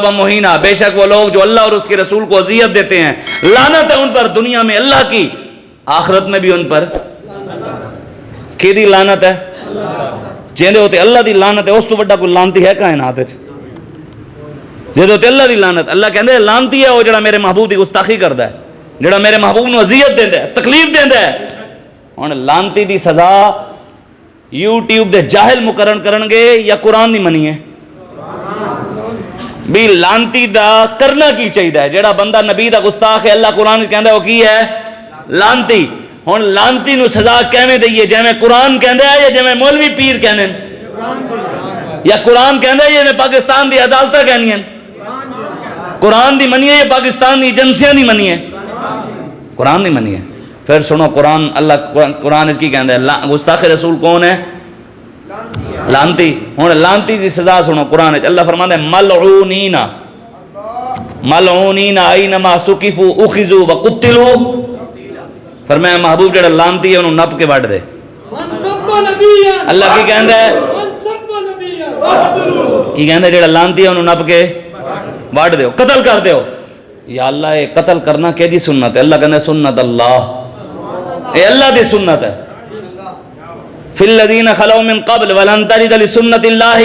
مہینہ، بے شک وہ لوگ جو اللہ اور اس کے رسول کو اذیت دیتے ہیں، لعنت ہے ان پر دنیا میں اللہ کی، آخرت میں بھی ان پر کی دی لعنت ہے، جیندے ہوتے اللہ دی لعنت ہے، اس تو بڑا کوئی لعنتی ہے کائنات وچ؟ جیندے ہوتے اللہ دی لعنت، اللہ کہندے لعنتی ہے وہ جڑا میرے محبوب دی گستاخی کردا ہے، جڑا میرے محبوب نو اذیت دیندا ہے، تکلیف دیندا ہے۔ ہن لعنتی دی سزا یوٹیوب دے جاہل مقرر کرن گے یا قرآن دی منی ہے؟ بھی لانتی دا کرنا کی چاہیے، جیڑا بندہ نبی دا گستاخ ہے، اللہ قرآن کہندا ہے وہ کی ہے؟ لانتی۔ ہن لانتی نو سزا کیویں دئیے؟ جویں قرآن کہندا ہے یا جویں مولوی پیر کہندے ہیں؟ یا قرآن کہندا ہے یا جویں پاکستان دی عدالتاں کہنیاں؟ قرآن دی منی ہے یا پاکستان دی ایجنسیاں دی منی ہے؟ قرآن دی منی ہے۔ پھر سنو قرآن، اللہ قرآن کی کہندا ہے گستاخ رسول کون ہے؟ لانتی۔ ہن لانتی دی سزا سنو قرآن وچ اللہ فرماندا ہے ملعونین، ملعونین اینما سقفوا اخذوا وقتلوا، فرمایا محبوب جڑا لانتی ہے انہوں نپ کے وڈ دے۔ اللہ کی کہندا ہے، کی کہندا ہے جڑا لانتی ہے انہوں نپ کے وڈ دیو، قتل کر دیو۔ یا اللہ یہ قتل کرنا کہ دی سنت ہے؟ اللہ کہندا ہے سنت اللہ، اے اللہ دی سنت ہے۔ فی الذین خلو من قبل ولن تجد لسنت اللہ،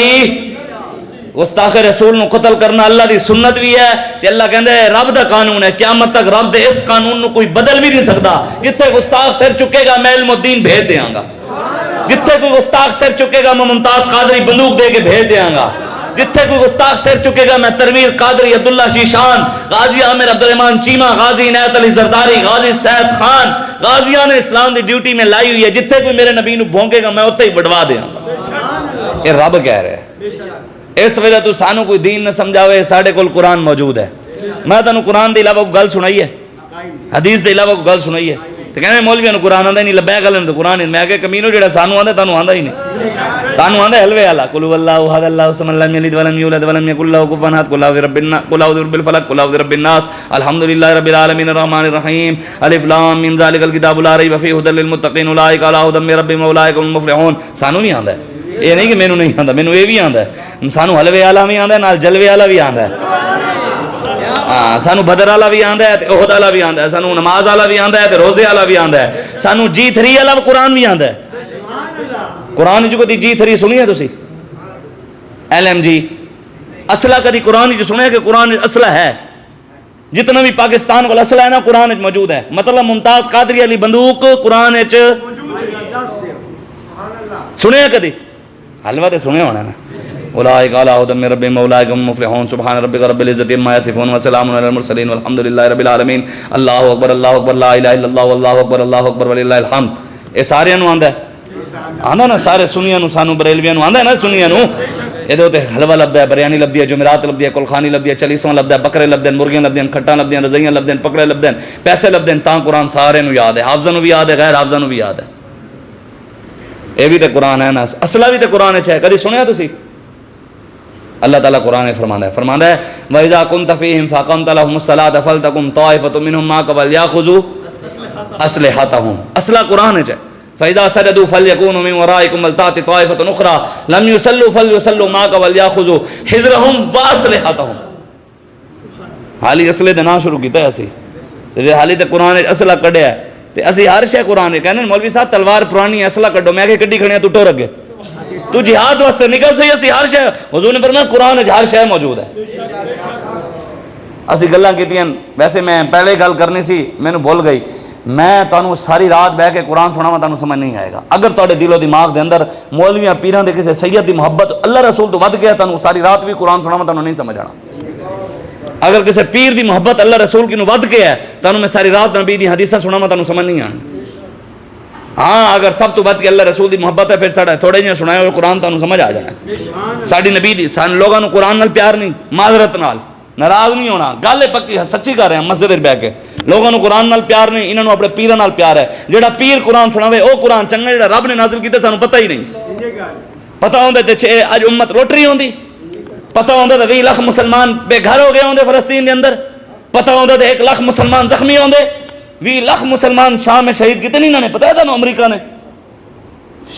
گستاخ رسول نو قتل کرنا اللہ دی سنت بھی ہے تے اللہ کہندا ہے رب دا قانون ہے، قیامت تک رب دے اس قانون نو کوئی بدل بھی نہیں سکتا۔ جتھے گستاخ سر چکے گا میں علم الدین بھیج دیاں گا، جتھے کوئی گستاخ سر چکے گا میں ممتاز قادری بندوق دے کے بھیج دیاں گا، جتھے کوئی گستاخ سر چکے گا میں تنویر قادری، عبداللہ شیشان، غازی عامر عبدالرحمن چیمہ، غازی عنایت علی زرداری، غازی سید خان، غازیان اسلام دی ڈیوٹی میں لائی ہوئی ہے، جتھے کوئی میرے نبی نو بھونکے گا میں اتھے ہی بڑھوا دیاں گا۔ یہ رب کہہ رہے ہیں۔ اس وجہ تو سانو کوئی دین نہ سمجھاوے، ساڑھے کول قرآن موجود ہے۔ میں تانوں قرآن دے علاوہ کوئی گل سنائی ہے؟ حدیث دے علاوہ کوئی گل سنائی ہے؟ تو کہنے مولویوں قرآن آندا ہی نہیں، لبیک گل تو قرآن، میں کہ کمینو جڑا سانو آندا تانوں آندا ہی نہیں، تانوں آندا حلوے والا قل هو اللہ احد اللہ الصمد لم یلد ولم یولد ولم یکن له کفوا احد قل اعوذ برب الناس قل اعوذ برب الفلق قل اعوذ برب الناس الحمدللہ رب العالمین الرحمن الرحیم الف لام میم ذلک الکتاب لا ریب فیہ ھدی للمتقین اولئک علی ھدی من ربہم اولئک هم المفلحون۔ سانو بھی آندا ہے، یہ نہیں کہ مینوں نہیں آندا، مینوں یہ بھی آندا ہے، سانو حلوے والا بھی آندا ہے، نال جلوے والا بھی آندا ہے، سانو بدر والا بھی آندا ہے تے احد والا بھی آندا ہے، سانو نماز والا بھی آندا ہے تے روزے والا بھی آندا ہے، سانو G3 والا قرآن بھی آندا ہے۔ قرآن جو کدی G3 سنی ہے تسی؟ LMG اسلحہ کدی قرآن جو سنے کہ قرآن اسلحہ ہے؟ جتنا بھی پاکستان کو اسلحہ ہے نا قرآن موجود ہے، مطلب ممتاز قادری علی بندوق قرآن سنے کدی؟ حلوہ تے سنے ہونا نا۔ اولئک علی ھدی من ربہم اولئک هم المفلحون سبحان ربک رب العزۃ عما یصفون وسلام علی المرسلین والحمد للہ رب العالمین۔ اللہ اکبر لا الہ الا اللہ واللہ اکبر وللہ الحمد۔ یہ سارے نو آندا ہے، آندا نا سارے سنیاں نو، سانو بریلویاں نو آندا ہے نا سنیاں نو۔ یہ دے حلوہ لبدا ہے، بریانی لبدی ہے، جمعرات لبدی ہے، کلخانی لبدی ہے، چلیسواں لبدا ہے، بکرے لبدے ہیں، مرغیاں لبدی ہیں، کھٹاں لبدی ہیں، رضائیاں لبدی ہیں، پکڑے لبدے ہیں، پیسے لبدے ہیں، تاں قرآن سارے نو یاد ہے، حافظاں نو بھی یاد ہے، غیر حافظاں نو بھی یاد ہے۔ یہ بھی تے قرآن ہے نا، اصلہ بھی تے قرآن ہے، کدی سنیا تسی؟ اللہ تعالیٰ قرآن فرماندا ہے وَإِذَا كُنْتَ فِيهِمْ فَأَقَمْتَ لَهُمُ الصَّلَاةَ فَلْتَقُمْ طَائِفَةٌ مِّنْهُمْ مَعَكَ وَلْيَأْخُذُوا أَسْلِحَتَهُمْ۔ اصلہ قرآن ہے۔ فَإِذَا سَجَدُوا فَلْيَكُونُوا مِنْ وَرَائِكُمْ وَلْتَأْتِ طَائِفَةٌ أُخْرَىٰ لَمْ يُصَلُّوا فَلْيُصَلُّوا مَعَكَ وَلْيَأْخُذُوا حِذْرَهُمْ وَأَسْلِحَتَهُمْ۔ حالی اصلے دے نہ شروع کیتا ہے اسی، جے حالی تے قرآن اصلہ کڈیا ہے تے اسی ہر شے قرآن کہندے مولوی صاحب تلوار پرانی اصلہ کڈو، میں کہ کڈی کھڑیا تو ٹر اگے تو جہاد واسطے نکل سی، اسی ہر شے حضور نے فرمایا قرآن وچ ہر شے موجود ہے۔ اسی گلاں کیتیاں، ویسے میں پہلے گل کرنی سی مینوں بھول گئی، میں تانوں ساری رات بہ کے قرآن سناواں تانوں سمجھ نہیں آئے گا۔ اگر تواڈے دل و دماغ دے اندر مولویاں پیراں دے کسے سید دی محبت اللہ رسول تو ود گیا، تانوں ساری رات بھی قرآن سناواں تانوں نہیں سمجھ آنا۔ اگر کسے پیر دی محبت اللہ رسول کی نو ود گیا ہے، تانوں میں ساری رات نبی دی حدیثاں سناواں تانوں سمجھ نہیں آنا۔ ہاں اگر سب تو بات کہ اللہ رسول دی محبت ہے، پھر ساڑھا تھوڑے جہاں سنائے ہوئے قرآن تانوں سمجھ آ جانا ہے۔ ساڑھی نبی دی سان لوگاں نو قرآن نال پیار نہیں، معذرت نال ناراض نہیں ہونا، گل پکی سچی کر رہے ہیں، مسجد بہ کے لوگاں نو قرآن نال پیار نہیں، انہاں نو اپنے پیراں نال پیار ہے۔ جڑا پیر قرآن سناوے او قرآن چنگا، جڑا رب نے نازل کیتا سانوں پتہ ہی نہیں۔ پتہ ہوندے تے اج امت لٹ رہی ہوندی، پتہ ہوندے تے 20 لاکھ مسلمان بے گھر ہو گئے ہوندے فلسطین دے اندر، پتہ ہوندے تے 1 لاکھ مسلمان زخمی ہوندے، 20 لاکھ مسلمان شام میں شہید کیتے نہیں، انہوں نے پتہ ہے تانوں امریکہ نے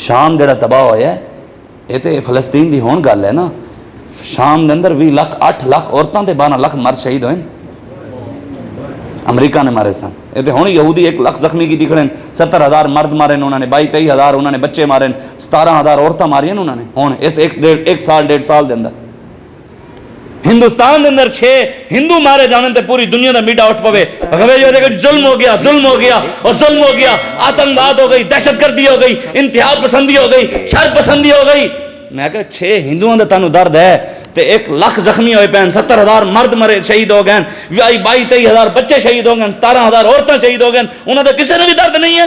شام جڑا تباہ ہویا ہے، یہ تے فلسطین دی ہون گل ہے نا، شام دے اندر 20 لاکھ 8 لاکھ عورتوں تے 12 لاکھ مرد شہید ہوئے امریکہ نے مارے سن. یہ تو ہوں یہودی 1 لاکھ زخمی کی دکھڑے 70,000 مرد مارے انہوں نے 22-23,000 انہوں نے بچے مارے 17,000 عورتیں ماری انہوں نے ہوں اس ایک سال 1.5 سال دے اندر. ہندوستان دے اندر 6 ہندو مارے جانے تے پوری دنیا دا میڈیا اٹھ پوے ظلم ہو گیا ظلم ہو گیا اور ظلم ہو گیا, آتنکواد ہو گئی, دہشت گردی ہو گئی, انتہا پسندی ہو گئی, شر پسندی ہو گئی. میں کہ 6 ہندوؤں دا تانوں درد ہے تے 1 لاکھ زخمی ہوئے پین 70,000 مرد مرے شہید ہو گئے 22-23,000 بچے شہید ہو گئے 17,000 عورتیں شہید ہو گئے. انہوں نے کسی نے بھی درد نہیں ہے,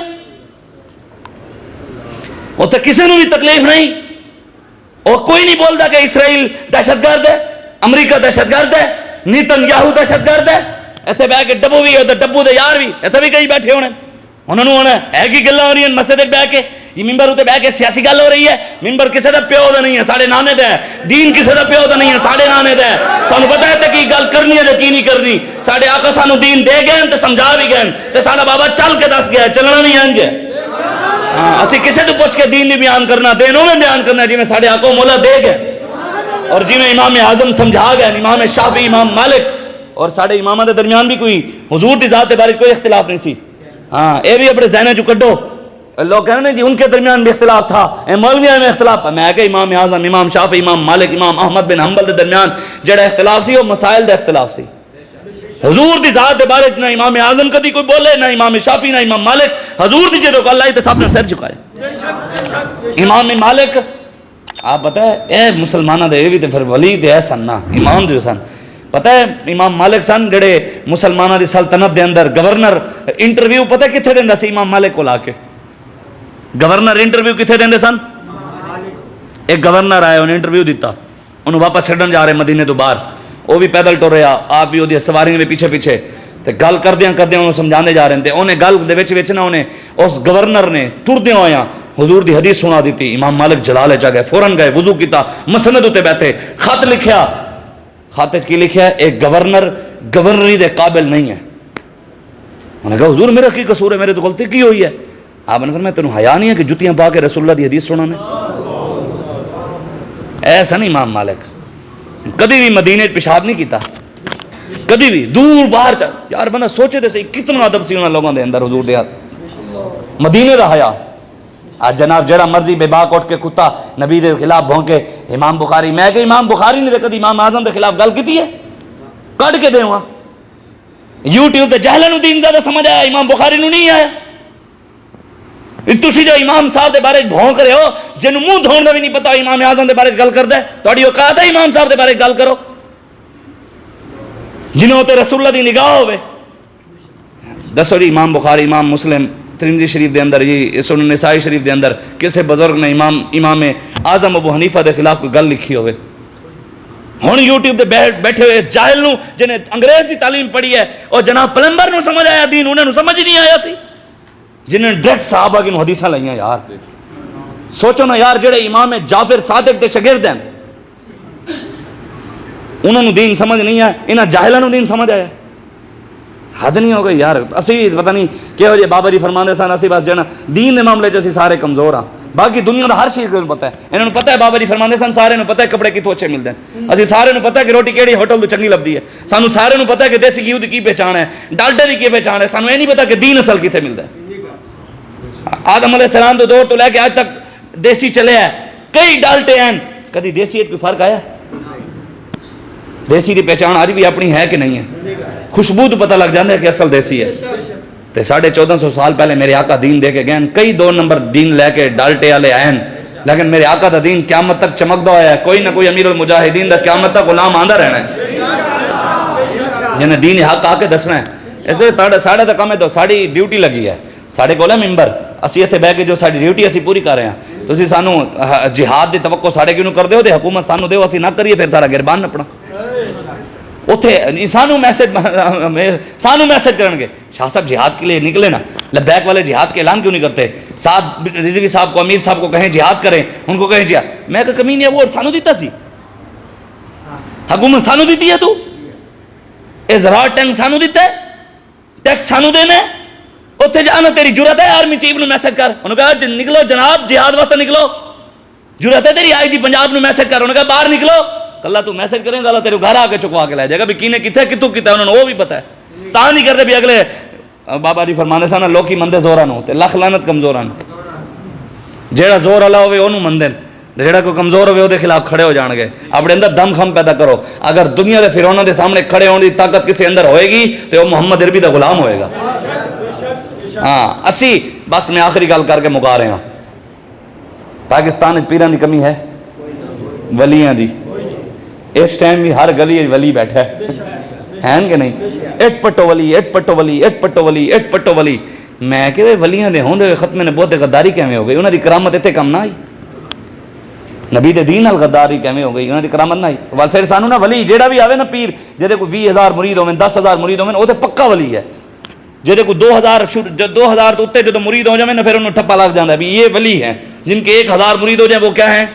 اتنے کسی نے بھی تکلیف نہیں, اور کوئی نہیں بولتا کہ اسرائیل دہشت گرد ہے, امریکہ دہشت گرد ہے, نیتن یاہو دہشت گرد ہے. اتنے بہ کے ڈبو بھی ہوتے ڈبو دے یار بھی اتنے بھی کئی بیٹھے ہونے انہوں نے ہونا ہے کی گلا ہو رہی ہیں مسجد بہ کے یہ ممبر اتنے بہ کے سیاسی گل ہو رہی ہے. ممبر کسی کا پیو دا نہیں ہے ساڑھے نانے دا ہے, دین کسی کا پیو دا نہیں ہے ساڑھے نانے دا ہے. سانو پتہ ہے تے کی گل کرنی ہے تے کی نہیں کرنی. ساڑھے آقا سانو دین دے گئے تے سمجھا بھی گئے تے ساڑھا بابا چل کے دس گیا ہے چلنا نہیں آنج ہے. اسی کسی تو پوچھ کے دین نہیں بیان کرنا دینوں میں بیان کرنا جی میں ساڑھے آقا مولا دے گئے اور جی میں امام اعظم سمجھا گیا امام شافعی امام مالک اور ساڑھے امامہ دے درمیان بھی کوئی حضور دی ذات بارے کوئی اختلاف نہیں سی. ہاں اے بھی اپنے ذہن چ کڈو. لوگ کہنے جی ان کے درمیان بھی اختلاف تھا مولویوں میں اختلاف. میں کہ امام اعظم امام شافعی امام مالک امام احمد بن حنبل دے درمیان جڑا اختلاف سی وہ مسائل دا اختلاف سی. حضور دی ذات دے بارے نہ امام اعظم کدی کوئی بولے نہ امام شافعی نہ امام مالک. حضور دی جدوں اللہ تے سب نے سر جھکائے. امام مالک آپ بتائے اے مسلمانوں دے بھی تے پھر ولی تے ہے سن نا امام جو سن. پتہ ہے امام مالک سن جڑے مسلمانوں دی سلطنت دے اندر گورنر انٹرویو پتہ کتھے دیندا سی امام مالک کو لا کے. گورنر انٹرویو کتھے دیندے سن. ایک گورنر آیا انہیں انٹرویو دیتا انہوں واپس چھڈن جا رہے مدینے تو باہر وہ بھی پیدل ٹر رہا آپ بھی وہ سواریاں بھی پیچھے پیچھے تے گل کردیاں انہوں سمجھانے جا رہے تھے. انہیں گل دے وچ نا انہیں اس گورنر نے ٹردیاں ہویاں حضور دی حدیث سنا دیتی. امام مالک جلالے چا گئے فوراً گئے وضو کیتا مسند تے بیٹھے خط لکھیا. خط کی لکھیا ایک گورنر گورنری دے قابل نہیں ہے. انہوں نے کہا حضور میرا کی قصور ہے میرے تو غلطی کی ہوئی ہے. آپ نے فرمایا تینوں حیا نہیں ہے کہ جتیاں پا کے رسول اللہ دی حدیث سنانے. ایسا نہیں امام مالک کدی بھی مدینے پیشاب نہیں کیتا کدی بھی دور باہر چا یار بندہ سوچے تے صحیح کتنا ادب سی انہاں لوگوں دے اندر حضور دے ہاتھ مدینے دا حیا. آج جناب جڑا مرضی بے باک اٹھ کے کتا نبی دے خلاف بھونکے. امام بخاری میں کہ امام بخاری نے کدی امام اعظم دے خلاف گل کیتی ہے کڈ کے دیواں یوٹیوب تے جہلاں نوں دین زیادہ سمجھ آیا امام بخاری نوں نہیں آیا. تسی جو امام صاحب دے بارے بھونک رہے ہو جنوں منہ دھون دا بھی نہیں پتا امام اعظم دے بارے گل کردا ہے تہاڈی اوقات ہے امام صاحب دے بارے گل کرو جنہوں تے رسول اللہ دی نگاہ ہوے. دسو جی امام بخاری امام مسلم ترمذی شریف دے اندر یہ سنن نسائی شریف دے اندر کسے بزرگ نے امام اعظم ابو حنیفہ دے خلاف کوئی گل لکھی ہوئے. ہن یوٹیوب تے بیٹھے ہوئے جاہل نوں جنہیں انگریز دی تعلیم پڑھی ہے اور جناب پلمبر نوں سمجھ آیا دین انہاں نوں سمجھ نہیں آیا سی جنہیں ڈائریکٹ صحابہ کی حدیثاں لائیاں. یار سوچو نا یار جڑے امام جعفر صادق دے شاگرد ہیں انہوں نے دین سمجھ نہیں آیا انہاں جاہلاں نوں دین سمجھ آیا. حد نہیں ہو گئی یار. اسی پتہ نہیں کہہو جے بابا جی فرماندے سن اسی بس جنا دین دے معاملے چ اسی سارے کمزور ہاں باقی دنیا دا ہر چیز کو پتہ ہے. انہوں نے پتہ ہے بابا جی فرماندے سن سارے نوں پتہ ہے کپڑے کتوں اچھے ملتے ہیں. اسی سارے نوں پتہ ہے کہ روٹی کیڑی ہوٹل تو چنگی لبدی ہے. سانو سارے نوں پتہ ہے کہ دیسی گھی دی کی پہچان ہے ڈالڈے دی کی پہچان ہے. سانو یہ نہیں پتہ کہ دین اصل کتے ملتا ہے. آدم علیہ السلام تو دور تو لے کے آج تک دیسی چلے ہیں کئی ڈالٹے ہیں کدی دیسی کوئی فرق آیا. دیسی دی پہچان آج بھی اپنی ہے کہ نہیں ہے. خوشبو تو پتہ لگ جاتا ہے کہ اصل دیسی ہے. تے 1450 سال پہلے میرے آقا دین دے کے گئے کئی 2 نمبر دین لے کے ڈالٹے والے آئے لیکن میرے آقا دا دین قیامت تک چمکدا ہوا ہے. کوئی نہ کوئی امیر المجاہدین دا قیامت تک غلام آندا رہنا ہے جنہیں دین حق آ کے دسنا ہے. اس لیے ساڑھے تک کم ہے تو ساری ڈیوٹی لگی ہے ساڑھے کول ہے ممبر اسی اتنے بہ کے جو ساری ڈیوٹی اسی پوری کر رہے ہیں. تسی سانو جہاد دی توقع ساڑھے کیوں کر دیو تے حکومت سانو دیو اسی نہ کریے پھر سارا گربان نپنا اتنے سانو میسج کرن گے شاہ صاحب جہاد کے لیے نکلے نا لبیک والے جہاد کے اعلان کیوں نہیں کرتے. صاحب رضوی صاحب کو امیر صاحب کو کہیں جہاد کریں ان کو کہیں جہاد. میں کہ کمینی ہے وہ سانو دیتا سی حکومت سانو دیتی ہے تو زراعت ٹینک سانو دیتا ہے ٹیکس سانو دینا ہے. اتنے جانا تیری جرت ہے آرمی چیف نو میسج کر انہوں نے کہا نکلو جناب جہاد واسطے نکلو. جرت ہے تیری آئی جی پنجاب نو میسج کر انہوں نے کہا باہر نکلو کلا تو میسج کریں گا اللہ تیرے گھر آ کے چکوا کے لے جائے گا بھی کینے کتنے کتوں کیتا انہوں نے وہ بھی پتہ ہے. تا نہیں کرتے بھی اگلے بابا جی فرمانے سن لوکی مندے زوراں نو تے لکھ لعنت کمزوراں نو. جیڑا زور والا ہوے اونوں مندے جیڑا کوئی کمزور ہوے اودے خلاف کھڑے ہو جان گے. اپنے اندر دم خم پیدا کرو. اگر دنیا دے فرعوناں دے سامنے کھڑے ہونے دی طاقت کسی اندر ہوئے گی تو وہ محمد عربی دا غلام ہوئے گا. ہاں اسی بس میں آخری گل کر کے مکا رہے ہاں. پاکستان پیراں دی کمی ہے ولیاں دی. اس ٹائم بھی ہر گلی ولی بیٹھا ہے کہ نہیں. اٹ پٹو ولی اٹ پٹو ولی اٹ پٹو ولی اٹ پٹو ولی. میں کہ ولیاں دے ہوندے ختم نبوت غداری کیویں ہو گئی. انہاں دی کرامت اتنے کم نہ آئی. نبی دے دین نال غداری کیویں ہو گئی. انہاں دی کرامت نہ آئی. پھر سانو نا ولی جیڑا بھی آوے نا پیر جے کوئی 20,000 مرید ہوویں 10,000 مرید ہوویں او تے پکا ولی ہے. جے کوئی 2,000 تو اتے جدوں مرید ہو جاویں نا پھر انہوں ٹھپا لگ جاندا ہے بھی یہ ولی ہے. جن کے 1,000 مرید ہو جائیں وہ کیا ہیں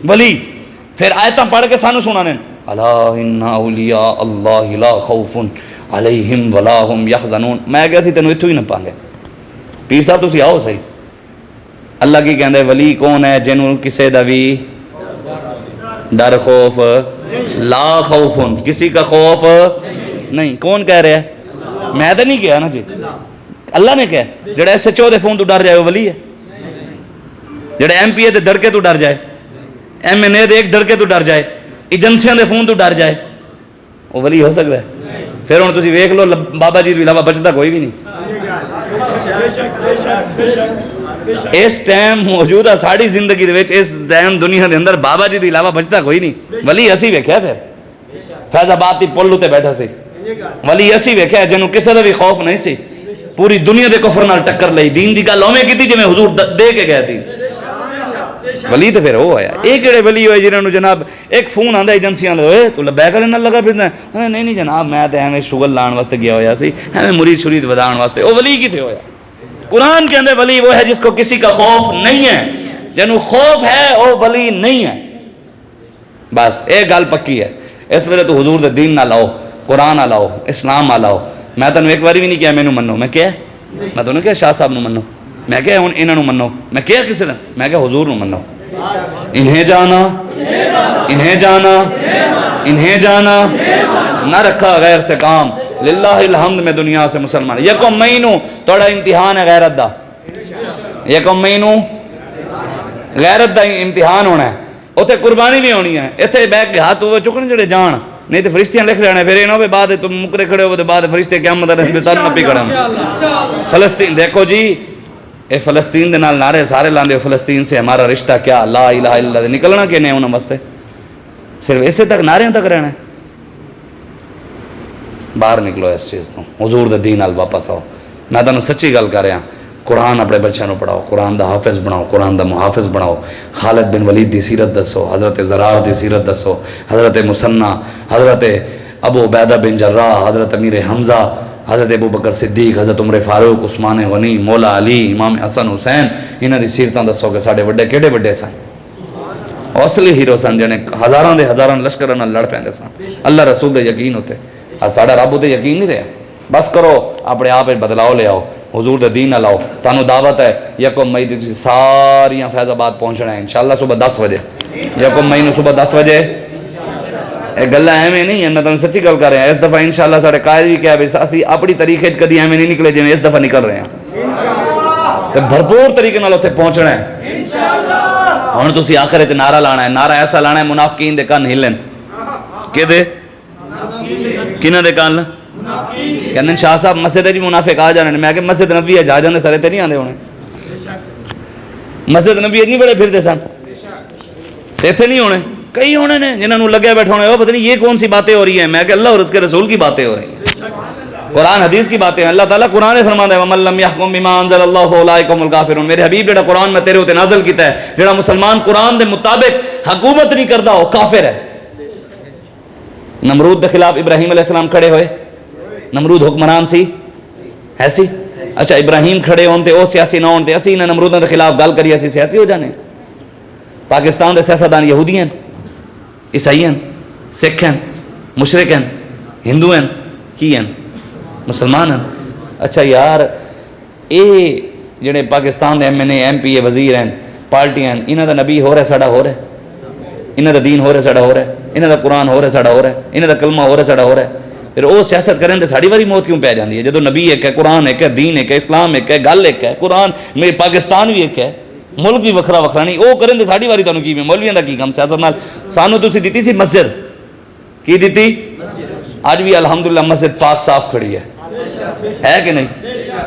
ولی. پھر آیتاں پڑھ کے سانو سنانے الا ان اولیاء اللہ لا خوف علیہم ولا هم یحزنون. میں کہیا سی تینوں ایتھوں ہی نہ پاگے. پیر صاحب تسی آؤ صحیح. اللہ کی کہندے ولی کون ہے جنوں کسے دا بھی ڈر خوف لا خوف کسی کا خوف نہیں. کون کہہ رہا ہے؟ میں تو نہیں کہا نا جی اللہ نے کہا. جڑا ایس ایچ او دے فون تو ڈر جائے وہ ولی ہے. جڑا ایم پی اے دے دڑکے تو ڈر جائے ایم این اے دے ایک دڑکے تو ڈر جائے ایجنسیاں دے فون تو ڈر جائے وہ ولی ہو سکتا ہے. پھر ہوں تسی ویکھ لو بابا جی تو علاوہ بچتا کوئی بھی نہیں. اس ٹائم موجودہ ساری زندگی دے وچ اس ٹائم دنیا دے اندر بابا جی تو علاوہ بچتا کوئی نہیں. ولی اسی ویکھیا پھر فیض آباد دی پل تے بیٹھا سی. ولی اسی ویکھیا جنوں کسے دا بھی خوف نہیں سی. پوری دنیا دے کفر نال ٹکر لئی. دین دی گل اوویں کیتی جویں حضور دے کے گئے تھی. ولی تو پھر وہ آیا. یہ کہڑے ولی ہوئے جنہوں جناب ایک فون آندا ایجنسیاں لے ہوئے تو لبیک کرنے لگا پھرنا. نہیں جناب میں تو ایویں شغل لان واسطے گیا ہویا سی ایویں مرید شرید ودان واسطے. وہ ولی کتنے ہویا؟ قرآن کے اندر ولی وہ ہے جس کو کسی کا خوف نہیں ہے. جنہوں خوف ہے وہ ولی نہیں ہے. بس ایک گل پکی ہے. اس ویلے تو حضور دے دین نہ لاؤ قرآن نہ لاؤ اسلام نہ لاؤ. میں تینوں ایک باری بھی نہیں کیا مینوں منو. میں کیا میں تمہیں کیا شاہ صاحب نو منو. میں کیا ہوں انہوں منو. میں کیا کسی نے میں کیا حضور نو منو. انہیں جانا انہیں جانا انہیں جانا نہ رکھا غیر سے کام. للہ الحمد میں دنیا سے مسلمان. یکم مہینوں توڑا امتحان ہے غیرت دا. یکم مہینوں غیرت دا امتحان ہونا ہے. اتنے قربانی بھی ہونی ہے. اتنے بہ کے ہاتھ ہوئے چکنے جڑے جان نہیں تو فرشتیاں لکھ لینے. پھر یہ بعد تم مکرے کھڑے ہو تو بعد فرشتے قیامت نپی کھڑے. فلسطین دیکھو جی اے فلسطین دے نال نعرے سارے لاندے. فلسطین سے ہمارا رشتہ کیا لا الہ الا اللہ نکلنا کہ نہیں انہوں واسطے صرف اسے تک نعرے تک رہنا ہے. باہر نکلو اس چیز تو. حضور دے دین نال واپس آؤ. میں تمہیں سچی گل کر رہا. قرآن اپنے بچوں کو پڑھاؤ. قرآن دا حافظ بناؤ. قرآن دا محافظ بناؤ. خالد بن ولید دی سیرت دسو. حضرت زرار دی سیرت دسو. حضرت مثنى حضرت ابو عبیدہ بن جراح حضرت امیر حمزہ حضرت ابو بکر صدیق حضرت عمر فاروق عثمان غنی مولا علی امام حسن حسین. انہاں دی سیرتاں دسو کہ ساڈے وڈے کیڑے وڈے سن. اصلی ہیرو سن جنے ہزاراں دے ہزاراں لشکراں نال لڑ پیندے سن. اللہ رسول دے یقین ہوتے. ساڈا رب تے یقین نہیں رہا. بس کرو اپنے آپ بدلاؤ لے آؤ. حضور دے دین نہ لاؤ. تانوں دعوت ہے یکم مئی دی ساریاں فیض آباد پہنچنا ہے انشاءاللہ صبح 10 بجے. یکم مئی نو صبح 10 بجے. یہ گلا ایویں نہیں ہے. میں تمہیں سچی گل کر رہا. اس دفعہ انشاءاللہ سارے قائد بھی کیا اسی اپنی طریقے کدی ایویں نہیں نکلے جی اس دفعہ نکل رہے ہیں. تو بھرپور طریقے نال اتنے پہنچنا ہے. ہوں تسی آخر چ نعرہ لانا ہے. نعرہ ایسا لانا ہے منافقین دے کن ہلن. کہ دے کنہ دے کن کہندے شاہ صاحب مسجد جی منافق آ جانے. میں کہ مسجد نبی ہے جا جاندے سارے تے نہیں آندے ہونے. مسجد نبی نہیں بڑے پھردے سن ایتھے نہیں ہونے. کئی ہونے نے جنہوں لگے بیٹھے ہونے. وہ پتہ نہیں یہ کون سی باتیں ہو رہی ہیں. میں کہ اللہ اور اس کے رسول کی باتیں ہو رہی ہیں. قرآن حدیث کی باتیں ہیں. اللہ تعالیٰ قرآن فرماتا ہے وَمَن لَّمْ يَحْكُم بِمَا أَنزَلَ اللَّهُ فَأُولَٰئِكَ هُمُ الْكَافِرُونَ. میرے حبیب جڑا قرآن میں تیرے اوتے نازل کیتا ہے جڑا مسلمان قرآن دے مطابق حکومت نہیں کردا وہ کافر ہے. نمرود دے خلاف ابراہیم علیہ السلام کھڑے ہوئے. نمرود حکمران سی ہے سی. اچھا ابراہیم کھڑے ہون تے او سیاسی نہ ہون تے اسی انہاں نمروداں دے خلاف گل کری اسی سیاسی ہو جانے. پاکستان دے سیاستدان یہودی ہیں عیسائی ہیں سکھ ہیں مشرک ہیں ہندو ہیں کی ہیں مسلمان ہیں. اچھا یار اے جڑے پاکستان دے M N A M P A وزیر ہیں پارٹیاں انہاں دا نبی ہو رہا ہے ساڈا ہو رہا ہے. انہاں دا دین ہو رہا ہے ساڈا ہو رہا ہے. انہاں دا قرآن ہو رہا ہے ساڈا ہو رہا ہے، انہاں دا کلمہ ہو رہا ہے ساڈا ہو رہا ہے، پھر وہ سیاست کریں تو ساڑی واری موت کیوں پہ جاندی ہے؟ جدو نبی ایک ہے، قرآن ایک ہے، دین ایک ہے، اسلام ایک ہے، گل ایک ہے، قرآن میں پاکستان بھی ایک ہے، ملک بھی وکھرا وکھرا نہیں، وہ کریں تو ساڑی واری تانوں کی مولویاں دا کی کم سیاست نال؟ سانو تسی دتی سی مسجد، کی دتی؟ آج بھی الحمدللہ مسجد پاک صاف کھڑی ہے کہ نہیں؟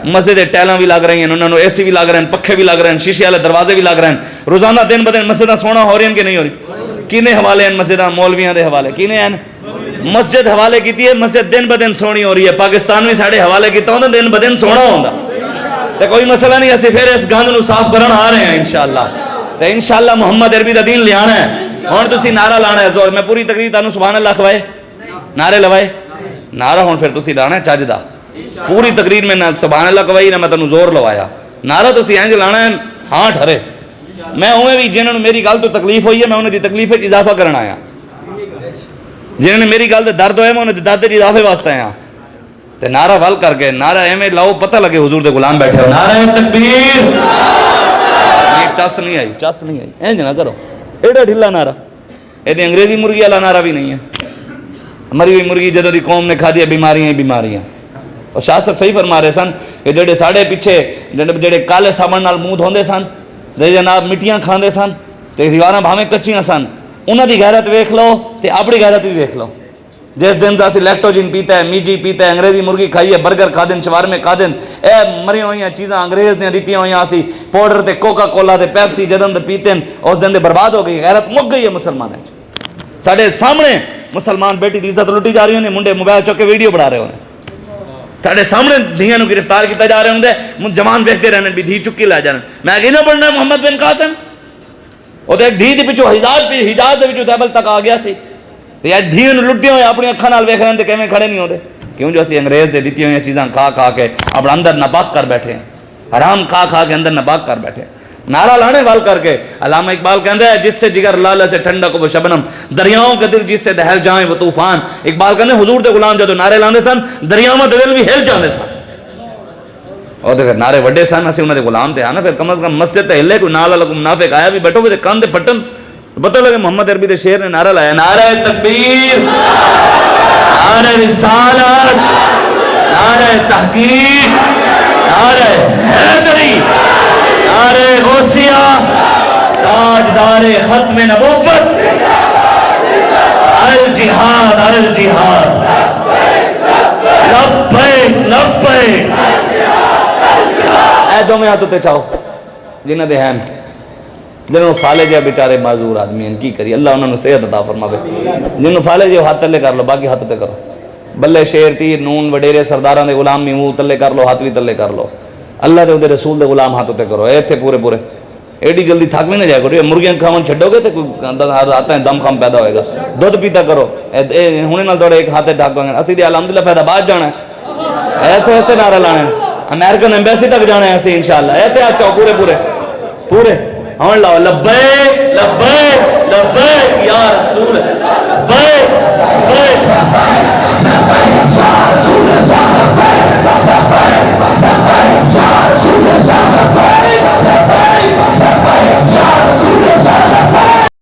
مسجد ٹیلاں بھی لگ رہی ہیں، انہوں نے اے سی بھی لگ رہے ہیں، پکھے بھی لگ رہے ہیں، شیشے والے دروازے بھی لگ رہے ہیں، روزانہ دن بدن مسجداں سونا ہو رہی ہیں کہ نہیں ہو رہی؟ کینے حوالے ہیں مسجداں؟ مولویاں دے حوالے کینے ہیں؟ مسجد حوالے کیتی ہے، مسجد دن بدن سونی ہو رہی ہے، پاکستان بھی ساڑھے حوالے کیتا ہوں دن بدن سونا ہوندہ، تو کوئی مسئلہ نہیں، اسی پھر اس گاندھ نو صاف کرن آ رہے ہیں انشاءاللہ، تو انشاءاللہ محمد عربی دا دین لے آنا ہے۔ ہون تسی نعرہ لانا ہے زور، میں پوری تقریر تانوں سبحان اللہ کھوائے نعرے لوائے، نعرہ ہون پھر تسی لانا ہے چاجدہ، پوری تقریر میں نہ سبحان اللہ کھوائی نہ میں تانوں زور لوایا، نعرہ تسی اینج لانا ہے ہاں ٹھرے۔ میں ہوئے بھی جنہوں نے میری گل تو تکلیف ہوئی ہے، میں انہیں دی تکلیف اضافہ کرنا آیا، جنہوں نے میری گل دے درد ہوئے میں انہیں دی درد اضافے واسطے آیا، تے نعرہ ول کر کے نعرہ ایمیں لاؤ پتہ لگے حضور دے غلام بیٹھے ہو، نعرہ تکبیر، یہ چس نہیں آئی، چس نہیں آئی، اینج نہ کرو، ایڈا ڈھلا نعرہ، ایڈی انگریزی مرغی والا نعرہ بھی نہیں ہے، مری ہوئی مرغی جدوں دی قوم نے کھا دیا بیماریاں ہی بیماریاں۔ اور شاہ صاحب صحیح فرما رہے سن کہ جڑے ساڑے پیچھے جڑے کالے سامن نال منہ دھوندے سن تے جناب مٹیاں کھاندے سن تے دیواراں بھاویں کچیاں سن، انہاں دی غیرت ویکھ لو تے اپنی غیرت بھی ویکھ لو۔ جس دن دا اسی لیکٹوجن پیتا ہے، میجی پیتا ہے، انگریزی مرغی کھائی ہے، برگر کھا دن، شوارمے کھا دن، اے مری ہوئی چیزاں انگریز نے دیتی ہوئی اسی پاؤڈر تے کوکا کولا تے پیپسی جدن دے پیتے ہیں اس دن دے برباد ہو گئی، غیرت مک گئی ہے مسلمانوں کی۔ ساڈے سامنے مسلمان بیٹی دی عزت لٹی جا رہی ہیں، منڈے موبائل چک کے ویڈیو بنا رہے ہونے، ساڑھے سامنے دھیاں نو گرفتار کیتا جا رہے ہوں، جوان ویکھتے رہنے بھی دھی چکی لے جانے۔ میں اگے نہ پڑھنا محمد بن قاسم، وہ تو ایک دھی دی پچھو حجاز دے پچھو دیبل تک آ گیا سی، یا دھیاں نو لٹے ہوئے اپنی اکھاں نال ویکھ رہے ہیں تے کیویں کھڑے نہیں ہوندے؟ کیوں جو اسی انگریز دے دتی ہوئی چیزاں کھا کھا کے اپنا اندر ناپاک کر بیٹھے ہیں، حرام کھا کھا کے اندر ناپاک کر بیٹھے ہیں۔ نعرہ لانے وال کر کے علامہ اقبال کہندہ ہے جس سے جگر لالہ سے ٹھنڈک وہ شبنم، دریاؤں کے دل جس سے دہل جائیں وہ طوفان۔ اقبال کہندہ حضور دے غلام جدو نعرے لاندے سن دریاؤں دے دل بھی ہل جاندے سن، اور پھر نعرے وڈے سن، اسی انہاں دے غلام تے آنا، پھر کم از کم مسجد تے ہلے کوئی نال لگو منافق آیا بھی بیٹھو تے کان دے پھٹن، پتہ لگے محمد عربی دے شیر نے نعرہ لایا، نعرہ تکبیر، نعرہ رسالت، نعرہ تحقیق، نعرہ حیدری، نعرہ غوثیہ، تاجدار ختم نبوت، الجہاد الجہاد، لبیک لبیک۔ اے دو میں ہاتھوں تے چاہو جنہ دے ہیں جنہوں فالے جا بیچارے معذور آدمی ہیں، کی کری اللہ انہوں نے صحت عطا فرماوے، جنہوں فالے جا ہاتھ تلے کر لو، باقی ہاتھ تے کرو، بلے شیر تیر نون وڈیرے سرداراں دے غلام بھی منہ تلے کر لو، ہاتھ بھی تلے کر لو، اللہ دے دے رسول دے غلام ہاتھ تے کرو، اے تھے پورے پورے، ایڈی جلدی تھک بھی نہ جائے کرو، مرغیاں کھاون چھڈو گے تے کوئی آتا ہے دم خم پیدا ہوئے گا، دودھ پیتا کرو، ہونے نال توڑے ایک ہاتھ ڈھک گئے، اسی دے الحمدللہ فائدہ بعد جانا ہے، اے تھے نعرہ لانے امریکن ایمبیسی تک جانا ہے اسی انشاءاللہ، اے تھے آچاؤ پورے پورے پورے ہون لاؤ، لبیک لبیک لبیک یا رسول لبیک لبیک